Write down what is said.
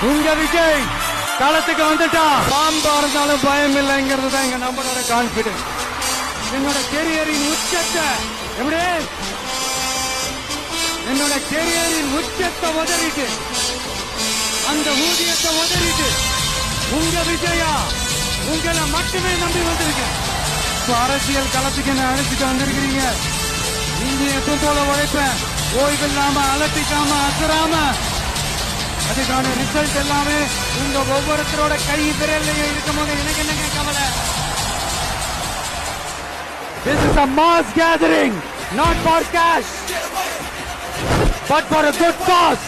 உங்க விஜய் களத்துக்கு வந்துட்டா பாம்பா இருந்தாலும் பயம் இல்லைங்கிறது தான் எங்க நம்மளோட கான்பிடன்ஸ். என்னோட கேரியரின் உச்சத்தை எப்படி என்னோட கேரியரின் உச்சத்தை உதறிட்டு அந்த ஊதியத்தை உதறிட்டு உங்க விஜயா உங்களை மட்டுமே நம்பி வந்திருக்கேன். அரசியல் களத்துக்கு என்ன அழைச்சிட்டு வந்திருக்கிறீங்க. நீங்க எப்ப போல உழைப்பேன், ஓய்வில்லாம அலட்டிக்காம அசராம அதுக்கான ரிசல்ட் எல்லாமே உங்க ஒவ்வொருத்தரோட கை விரல்லையும் இருக்கும் போது எனக்கு என்னங்க கவலை. This is a mass gathering, not for cash, but for a good cause.